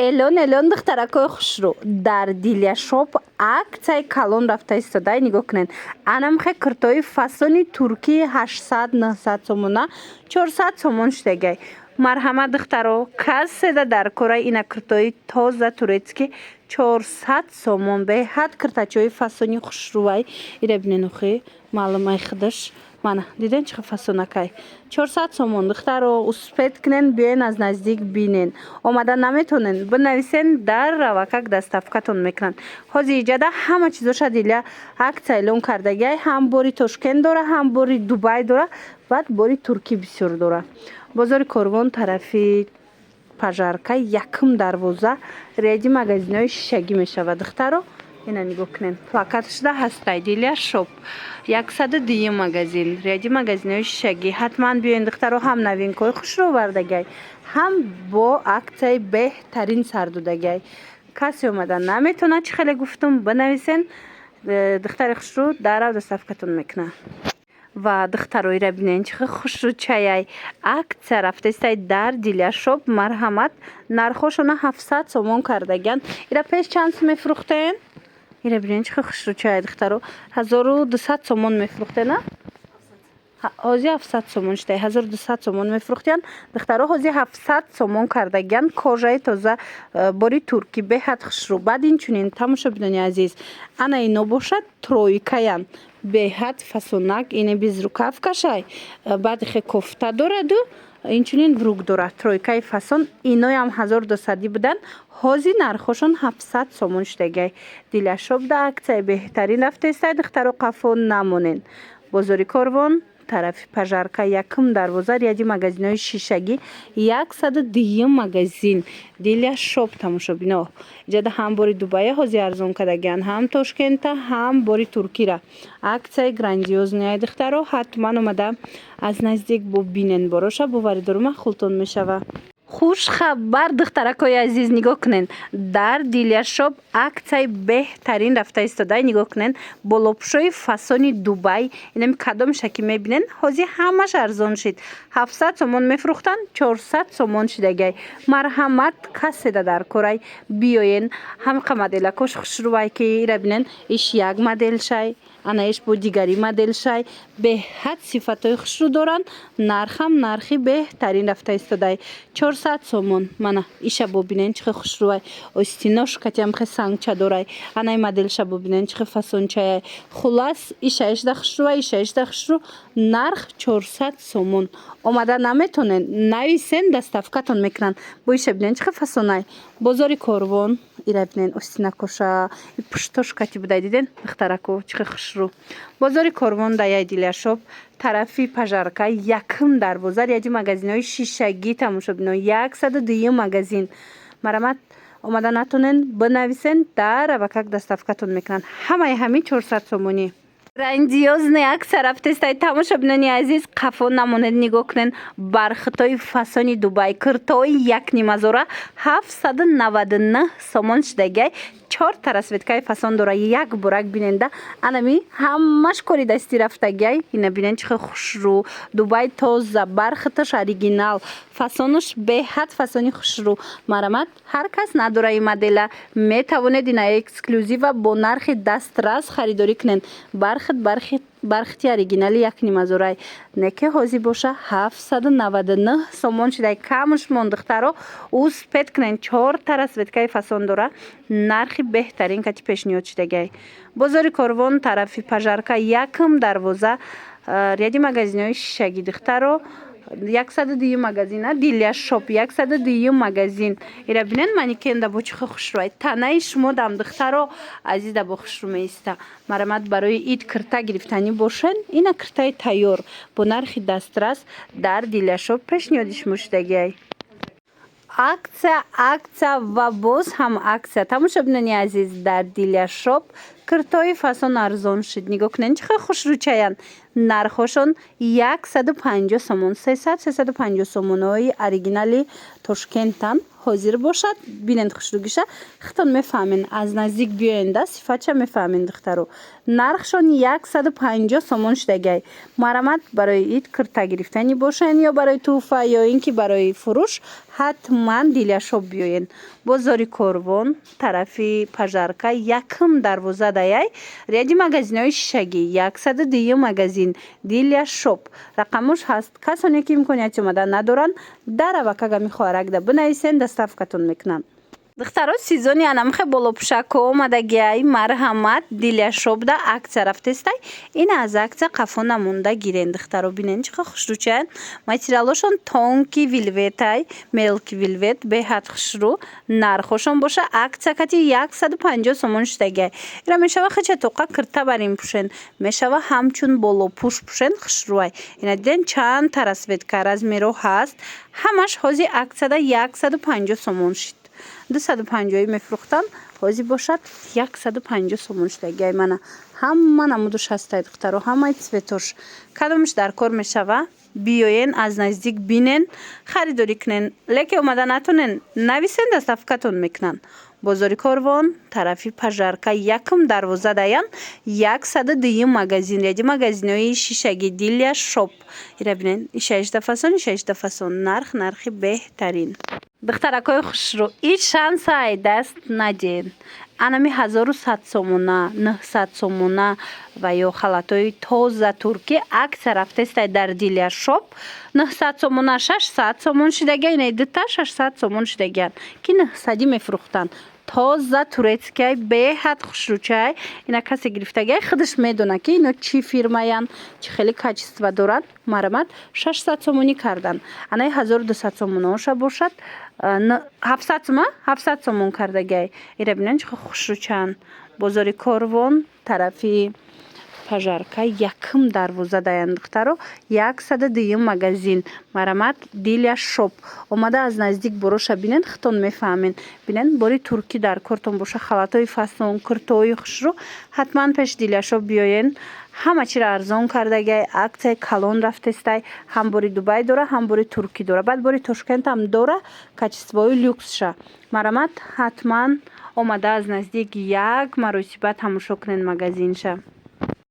элон духтаракои хушрӯ дар Дилияшоп аксияи калон рафта истода. Нигоҳ кунед. Анамхе куртои фасони туркии 800-900 сомона 400 сомон штегай. Марҳамат духтаро, касседа дар кораи ина куртои тоза турецки 400 сомон. Беҳад куртачои фасони хушрӯвай. Ира бинен охи маълумай худаш. Мана диден чӣ фасонакай 400 сомон. Духтаро успед кунен, биёен аз наздик бинен. Омада наметонен бинависен дар равакак доставкатон мекунанд. ҳозир иҷада ҳама чизоша Дилия аксия эълон кардагиай. ҳам бори Тошкент дора, ҳам бори Дубай дора, баъд бори Туркӣ бисёр дора. Бозори Корвон тарафи Пажарка якум дарвоза реди магазинои шишагӣ мешавад. Духтаро ина нигоҳ кунен. Плакаташда ҳастай Дилияшоп 102 магазин, реди магазинои шишагӣ. ҳатман биёен духтаро, ҳам новинкаҳои хушрӯ овардагиай, ҳам бо аксияи беҳтарин сар додагиай. Касе омада наметонад чӣ хеле гуфтум бинависен, духтари хушрӯ дарав доставкатон мекунад. Ва духтаро ира бинен чӣ хушрӯ чаяй аксия рафтаистай дар Дилияшоп. Марҳамат, нархошона 700 сомон кардагианд. Ира пеш чанд сум мефурӯхтен? Ира бинен чӣ хушрӯ чаяй духтаро 1200 сомон мефурӯхтена? ҳозир 700 сомон шудай. 1200 сомон мефурӯхтиянд. Духтаро ҳозир 700 сомон кардагианд. Кожаи тоза бори туркӣ беҳад хушрӯ. баъд инчунин тамошобинони азиз, ана ино бошад тройкаянд. Беҳад фасонак ина безрукавкашай. баъд хе кофта дораду инчунин брук дорад. Тройкаи фасон иноям 1200 буданд. ҳозир нархошон 700 сомон штегай. Дилияшоп да аксияи беҳтарин рафтаистай. духтаро қафо намонен. Бозори Корвон тарафи Пажарка якум дарвоза реди магазинои шишагӣ 102 магазин Дилияшоп. тамошобино иҷада ҳам бори Дубайя ҳозир арзон кардагианд, ҳам Тошкента, ҳам бори Туркира. аксияи грандиозниай духтаро ҳатман омада аз наздик бубинен. бороша боваридорума хултон мешава. Хушхабар духтаракои азиз, нигоҳ кунен. Дар Дилияшоп аксияи беҳтарин рафта истодай. нигоҳ кунен. Болопӯшои фасони Дубай инами кадомша ки мебинен ҳозир ҳамаш арзон шид. 700 сомон мефурӯхтанд, 400 сомон шидагай. Марҳамат, касседа дар корай биёен. ҳамқа моделакош хушрӯвай ки ира бинен иш як моделшай, ана иш бо дигари моделшай. беҳад сифатҳои хушрӯ доранд. нархам нархи беҳтарин рафта истодай. 400 сомон. Мана иша бобинен чӣ хушрӯвай. остинош катиам хе сангча дорай. анаи моделша бобинен чӣ фасончаяй. хулас иша ишда хушрӯвай, иша ишда хушрӯ. нарх 400 сомон. омада наметонен нависен, доставкатон мекунанд. бо иша бинен чӣ фасонай. бозори Корвон ира бинен остинакоша пуштош кати будай. диден духтарако чӣ хушрӯ. бозори Корвон да яй Дилияшоп тарафи Пажарка якум дарвоза реди магазинои шишагӣ. тамошобино 102 магазин. марҳамат, омада натонен бинависен, дар равакак доставкатон мекунанд. ҳамаи ҳамин 400 сомонӣ. грандиозный аксия рафтаистай. тамошобинони азиз, қафо намонед. нигоҳ кунен. бархитои фасони Дубай куртои якнимазора 799 сомон шидагай. 4 расветкаи фасон дора. як бурак биненда анами ҳамаш кори дастӣ рафтагиай. ина бинен чӣ хушрӯ. Дубай тоза, бархиташ оригинал, фасонаш беҳад фасони хушрӯ. марҳамат, ҳар кас надора ин модела. метавонед ина эксклюзива бо нархи дастрас харидорӣ кунед. бархити оригинали якнимазорай неке ҳозир боша 799 сомон шидай. камуш мон духтаро успед кунен. 4 расветкаи фасон дора. нархи беҳтарин кати пешниҳод шидагай. бозори Корвон тарафи Пажарка якум дарвоза реди магазинои шишагӣ. духтаро 102 магазин. Дилияшоп 102 магазин. ира бинен манекенда бо чӣ хушрӯвай. танаи шумо дам духтаро азизда бо хушрӯ меиста. марҳамат, барои ид кирта гирифтанӣ бошен. ина киртаи тайёр бо нархи дастрас дар Дилияшоп пешниҳоди шумо шидагиай. аксия ва боз ҳам аксия. тамошобинони азиз, дар Дилияшоп куртои фасон арзон шуд. Нигоҳ кунед чӣ қадр хушрӯчаянд. Нархошон 150 сомон, 300-350 сомонои оригинали Тошкентанд ҳозир бошад. Бинед хушрӯгиша хитон мефаҳмед. Аз наздик биёенда сифатша мефаҳмед духтаро. Нархшон 150 сомон шудагай. Марамат барои ид курта гирифтанӣ бошанд ё барои тӯҳфа ё ин ки барои фурӯш ҳатман Дилияшоп биёед. Бозори Корвон, тарафи Пажарка, якум дарвоза даяй ряди магазинҳои шишагӣ, 102 магазин Дилияшоп. Рақамуш ҳаст. Касоне ки имконияти омадан надоранд, дар авакага мехоҳарак да бинависен, доставкатон мекунанд. Духтаро сезони анамхе болопӯшако омадагиай. Марҳамат Дилияшоп да аксия рафтестай. Ин аз аксия қафо намонда гирен. Духтаро бинен чӣ қадр хушрӯчаянд. Материалошон тонки вилветай, мелки вилвет беҳад хушрӯ. Нархошон боша аксия кати 150 сомон шудагай. Ира мешава хича тоқа курта барин пӯшен. Мешава ҳамчун болопӯш пӯшен хушрӯай. Ина диден чанд тарасветка размеро ҳаст. Ҳамаш ҳози аксияда 150 сомон шуд. 250 мефурӯхтанд, ҳозир бошад 150 сомон шудагай. Мана ҳама намудуш ҳастай духтаро, ҳамаи цветош. Кадомаш дар кор мешава? Биёен аз наздик бинен, харидорӣ кунен. Леки омада натонен, нависен, доставкатон мекунанд. Бозори Корвон, тарафи Пажарка, якум дарвоза даян, 102 магазин, ряди магазинҳои шишагӣ Дилияшоп. Ира бинен, ишаишда фасон, нархи беҳтарин. Духтаракои хушрӯ, ҳеҷ шансай даст надиҳед. Анами 1100 сомона, 900 сомона ва ё халатои тоза туркӣ аксия рафтестай дар Дилияшоп. 900 сомона 600 сомон шудагай, ина дита 600 сомон шудагиянд ки 900 мефурӯхтанд. Тоза турецкай беҳад хушрӯчай. Ина касе гирифтагай худаш медона ки ино чӣ фирмаянд, чӣ хеле качества доранд. Марамат 600 сомонӣ карданд. Анаи 1200 сомонаоша бошад 700 сомон кардагай. Ира бинен чӣ қадр хушрӯчаянд. Бозори Корвон, тарафи Пажарка, якум дарвоза даянд духтаро, 102 магазин. Марамат Дилияшоп. Омада аз наздик бороша бинен хитон мефаҳмед. Бинен бори туркӣ дар кортон боша, халатои фасон, куртои хушрӯ. Ҳатман пеш Дилияшоп биёен. Ҳама чиро арзон кардагай, аксияи калон рафтестай. Ҳам бори Дубай дора, ҳам бори туркӣ дора. Баъд бори Тошкент ҳам дора, качествои люксша. Марамат ҳатман омада аз наздик як маротиба тамошо кунед магазинша.